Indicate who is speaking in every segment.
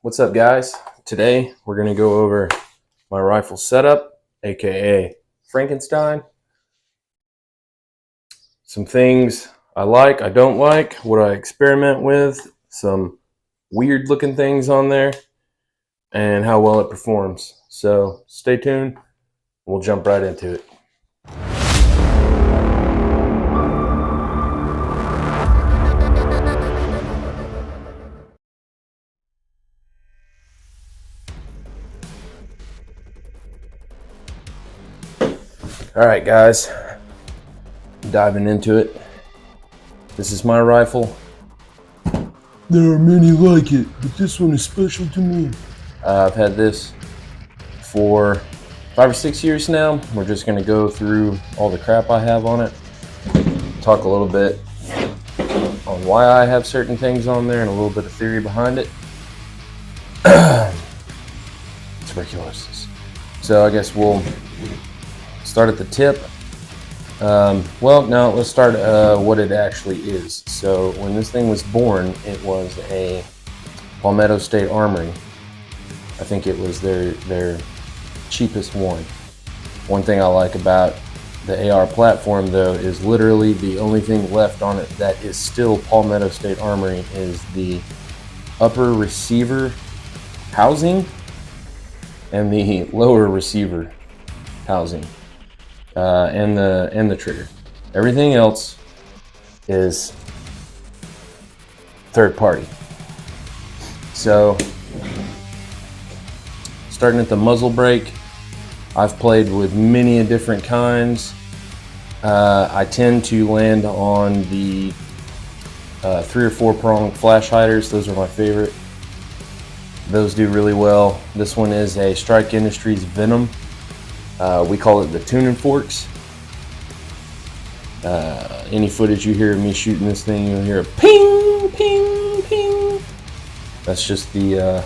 Speaker 1: What's up, guys? Today we're going to go over my rifle setup, aka Frankenstein. Some things I like, I don't like, what I experiment with, some weird looking things on there, and how well it performs. So stay tuned, we'll jump right into it. Alright guys, diving into it. This is my rifle.
Speaker 2: There are many like it, but this one is special to me.
Speaker 1: I've had this for 5 or 6 years now. We're just going to go through all the crap I have on it, talk a little bit on why I have certain things on there and a little bit of theory behind it. Tuberculosis. So I guess we'll start at the tip. Well, no, let's start what it actually is. So when this thing was born, it was a Palmetto State Armory. I think it was their cheapest one. One thing I like about the AR platform, though, is literally the only thing left on it that is still Palmetto State Armory is the upper receiver housing and the lower receiver housing. And the trigger. Everything else is third party. So starting at the muzzle brake, I've played with many different kinds. I tend to land on the 3 or 4 prong flash hiders. Those are my favorite. Those do really well. This one is a Strike Industries Venom. We call it the tuning forks. Any footage you hear of me shooting this thing, you'll hear a ping, ping, ping. That's just the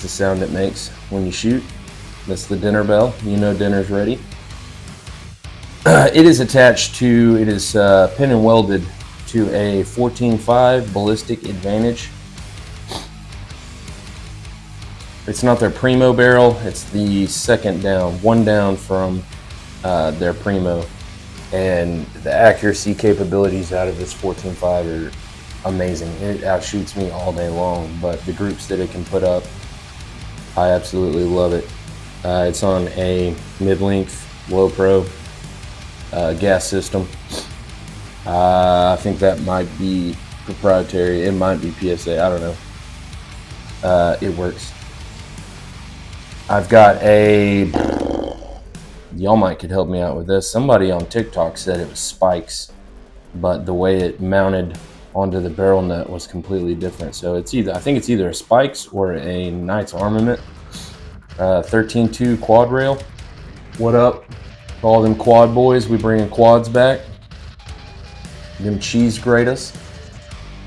Speaker 1: sound it makes when you shoot. That's the dinner bell. You know dinner's ready. It is attached to, it is pin and welded to a 14.5 Ballistic Advantage. It's not their Primo barrel, it's the second down, one down from their Primo. And the accuracy capabilities out of this 14.5 are amazing. It outshoots me all day long, but the groups that it can put up, I absolutely love it. It's on a mid-length, low-pro gas system. I think that might be proprietary, it might be PSA, I don't know. It works. I've got a, y'all might could help me out with this. Somebody on TikTok said it was spikes, but the way it mounted onto the barrel nut was completely different. So it's either, I think it's either a spikes or a Knights Armament 13.2 quad rail. What up? All them quad boys, we bringing quads back. Them cheese graters.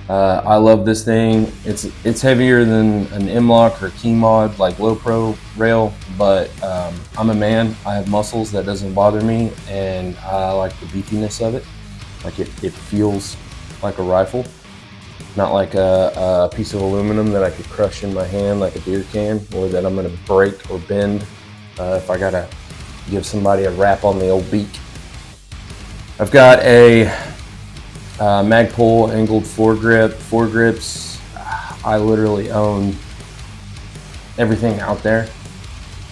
Speaker 1: I love this thing. It's heavier than an M-Lock or Key Mod, like low pro rail, but I'm a man. I have muscles, that doesn't bother me, and I like the beefiness of it. Like it feels like a rifle, not like a piece of aluminum that I could crush in my hand like a beer can, or that I'm gonna break or bend if I gotta give somebody a rap on the old beak. I've got a Magpul angled foregrips. I literally own everything out there.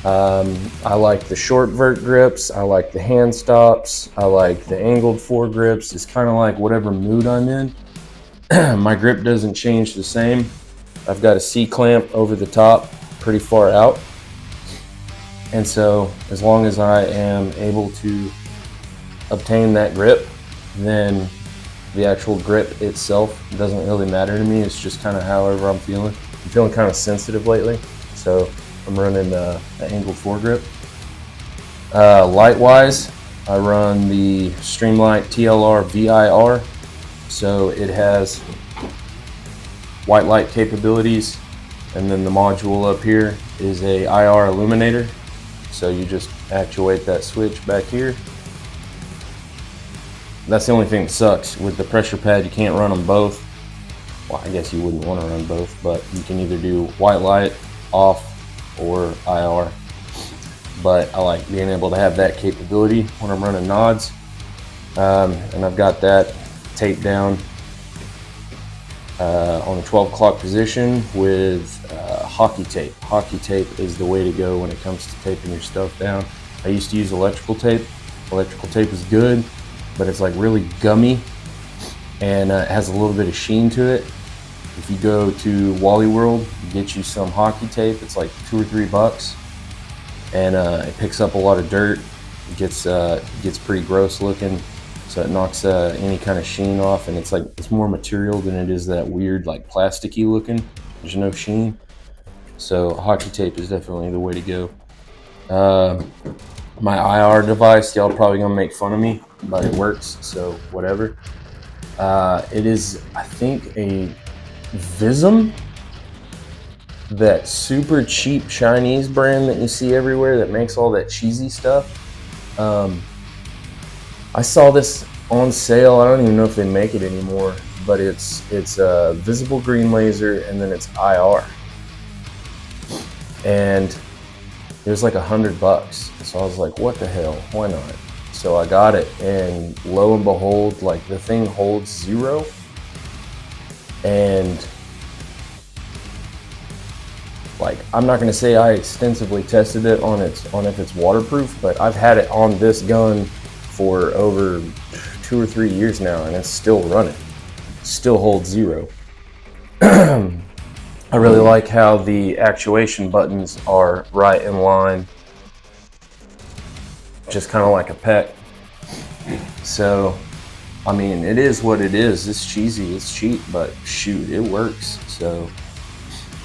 Speaker 1: I like the short vert grips. I like the hand stops. I like the angled foregrips. It's kind of like whatever mood I'm in. My grip doesn't change the same. I've got a C-clamp over the top, pretty far out. And so as long as I am able to obtain that grip, then the actual grip itself doesn't really matter to me. It's just kind of however I'm feeling. I'm feeling kind of sensitive lately, so I'm running an angled foregrip. Light-wise, I run the Streamlight TLR VIR, so it has white light capabilities, and then the module up here is a IR illuminator. So you just actuate that switch back here, That's the only thing that sucks. With the pressure pad, you can't run them both. Well, I guess you wouldn't want to run both, but you can either do white light, off, or IR. But I like being able to have that capability when I'm running nods. And I've got that taped down on a 12 o'clock position with hockey tape. Hockey tape is the way to go when it comes to taping your stuff down. I used to use electrical tape. Electrical tape is good, but it's like really gummy and it has a little bit of sheen to it. If you go to Wally World, get you some hockey tape. It's like $2 or $3, and it picks up a lot of dirt. It gets pretty gross looking, so it knocks any kind of sheen off, and it's more material than it is that weird like plasticky looking. There's no sheen, so hockey tape is definitely the way to go. My IR device, y'all probably gonna make fun of me, but it works, so whatever. It is, I think, a Vism, that super cheap Chinese brand that you see everywhere that makes all that cheesy stuff. I saw this on sale. I don't even know if they make it anymore, but it's a visible green laser and then it's IR, and it was like $100. So I was like, what the hell, why not? So I got it, and lo and behold, like the thing holds 0. And like, I'm not going to say I extensively tested it on if it's waterproof, but I've had it on this gun for over 2 or 3 years now, and it's still running. Still holds 0. I really like how the actuation buttons are right in line, just kind of like a pet. So, I mean, it is what it is. It's cheesy, it's cheap, but shoot, it works. So,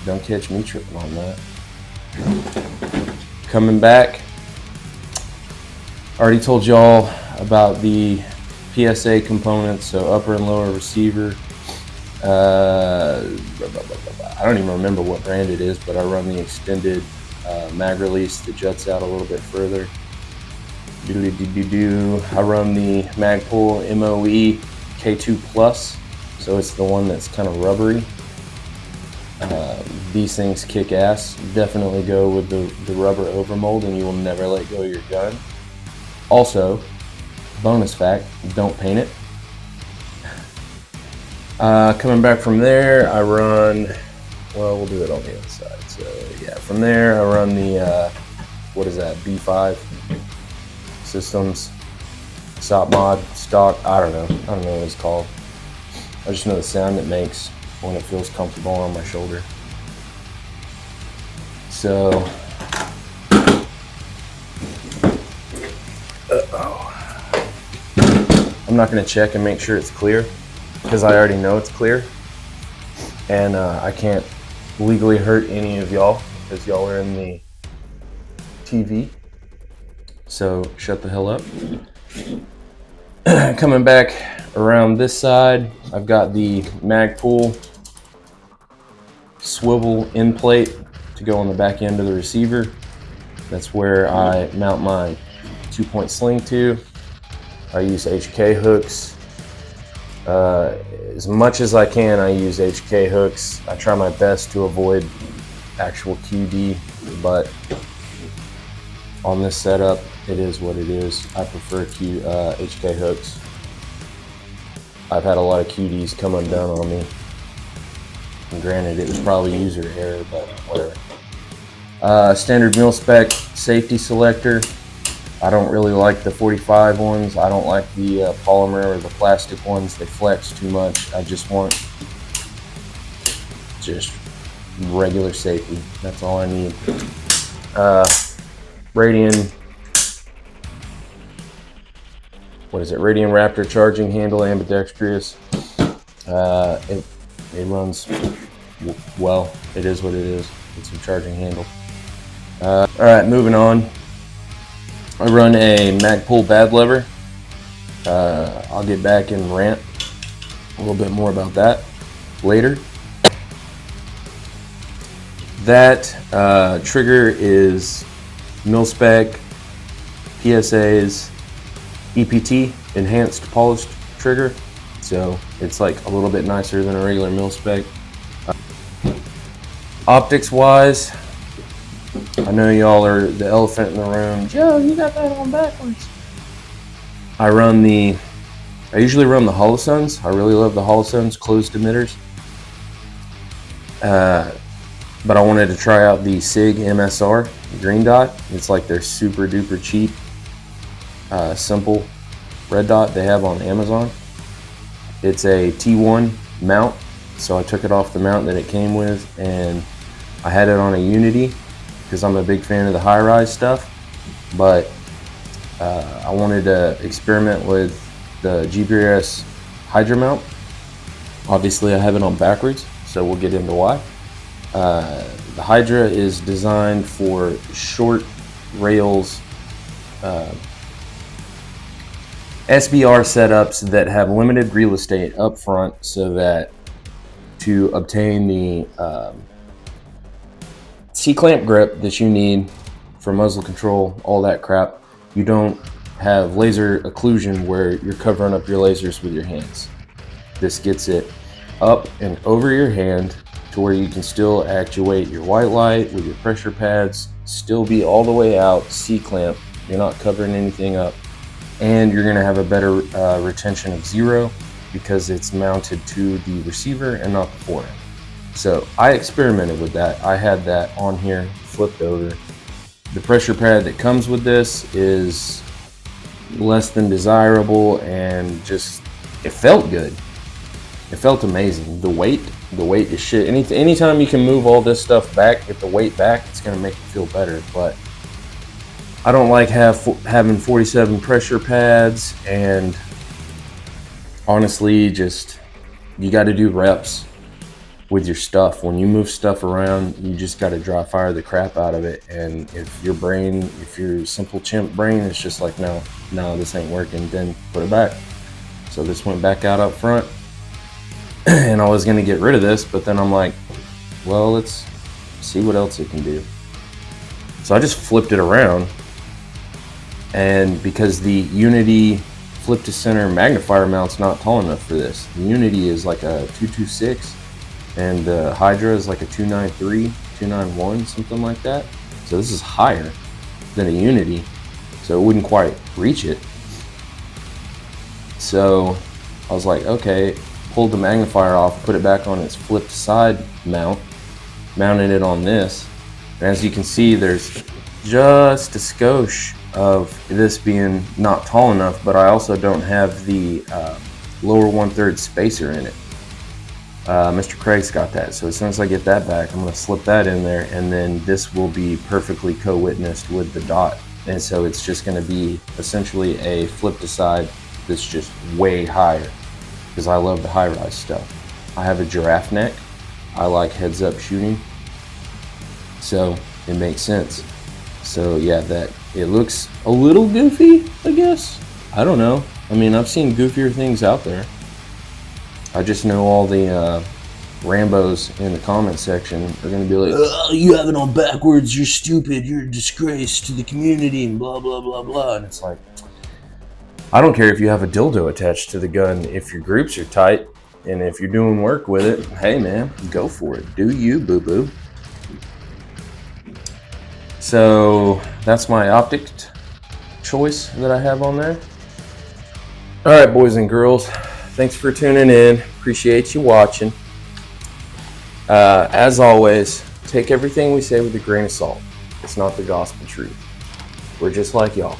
Speaker 1: don't catch me tripping on that. Coming back, already told y'all about the PSA components, so upper and lower receiver. I don't even remember what brand it is, but I run the extended mag release that juts out a little bit further. I run the Magpul MOE K2 Plus, so it's the one that's kind of rubbery. These things kick ass. Definitely go with the rubber overmold and you will never let go of your gun. Also, bonus fact, don't paint it. Coming back from there, I run, well, we'll do it on the other side. So yeah, from there I run the, what is that, B5 Systems, SOP mod, stock, I don't know what it's called. I just know the sound it makes when it feels comfortable on my shoulder. So, I'm not going to check and make sure it's clear, because I already know it's clear, and I can't legally hurt any of y'all because y'all are in the TV. So shut the hell up. Coming back around this side, I've got the Magpul swivel end plate to go on the back end of the receiver. That's where I mount my 2-point sling to. I use HK hooks. As much as I can, I use HK hooks. I try my best to avoid actual QD, but on this setup, it is what it is. I prefer HK hooks. I've had a lot of QDs come undone on me. And granted, it was probably user error, but whatever. Standard mil-spec safety selector. I don't really like the 45 ones. I don't like the polymer or the plastic ones. They flex too much. I just want just regular safety. That's all I need. Radian, what is it? Radian Raptor charging handle, ambidextrous. It runs well. It is what it is. It's a charging handle. All right, moving on. I run a Magpul bad lever. I'll get back and rant a little bit more about that later. That trigger is mil-spec, PSAs, EPT, enhanced polished trigger. So it's like a little bit nicer than a regular mil spec. Optics wise, I know y'all are the elephant in the room. Joe, you got that on backwards. I usually run the Holosuns. I really love the Holosuns closed emitters. But I wanted to try out the SIG MSR green dot. It's like their super duper cheap, simple red dot they have on Amazon. It's a T1 mount, so I took it off the mount that it came with, and I had it on a Unity because I'm a big fan of the high-rise stuff. But I wanted to experiment with the GBRS Hydra mount. Obviously, I have it on backwards, so we'll get into why. The Hydra is designed for short rails, SBR setups that have limited real estate up front, so that to obtain the C-clamp grip that you need for muzzle control, all that crap, you don't have laser occlusion where you're covering up your lasers with your hands. This gets it up and over your hand to where you can still actuate your white light with your pressure pads, still be all the way out, C-clamp, you're not covering anything up, and you're gonna have a better retention of 0 because it's mounted to the receiver and not the forehand. So I experimented with that. I had that on here, flipped over. The pressure pad that comes with this is less than desirable, and just, it felt good. It felt amazing. The weight is shit. Anytime you can move all this stuff back, get the weight back, it's gonna make it feel better. But I don't like having 47 pressure pads, and honestly, just, you got to do reps with your stuff. When you move stuff around, you just got to dry fire the crap out of it. And if your simple chimp brain is just like, no, this ain't working, then put it back. So this went back out up front, and I was gonna get rid of this, but then I'm like, well, let's see what else it can do. So I just flipped it around, and because the Unity flip to center magnifier mount's not tall enough for this. The Unity is like a 226, and the Hydra is like a 293, 291, something like that. So this is higher than a Unity, so it wouldn't quite reach it. So I was like, okay, pulled the magnifier off, put it back on its flipped side mount, mounted it on this, and as you can see, there's just a skosh of this being not tall enough, but I also don't have the lower 1/3 spacer in it. Mr. Craig's got that, so as soon as I get that back, I'm going to slip that in there, and then this will be perfectly co-witnessed with the dot. And so it's just going to be essentially a flip to side that's just way higher, because I love the high-rise stuff. I have a giraffe neck. I like heads-up shooting, so it makes sense. So yeah, that it looks a little goofy, I guess. I don't know. I mean, I've seen goofier things out there. I just know all the Rambos in the comment section are going to be like, oh, you have it on backwards, you're stupid, you're a disgrace to the community, and blah, blah, blah, blah. And it's like, I don't care if you have a dildo attached to the gun. If your groups are tight and if you're doing work with it, hey man, go for it. Do you, boo-boo. So that's my optic choice that I have on there. All right, boys and girls, thanks for tuning in. Appreciate you watching. As always, take everything we say with a grain of salt. It's not the gospel truth. We're just like y'all.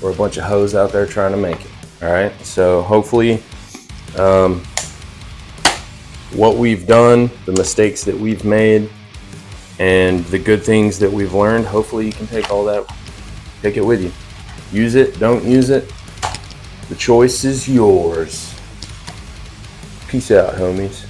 Speaker 1: We're a bunch of hoes out there trying to make it. All right, so hopefully what we've done, the mistakes that we've made, and the good things that we've learned, hopefully you can take all that, take it with you. Use it, don't use it. The choice is yours. Peace out, homies.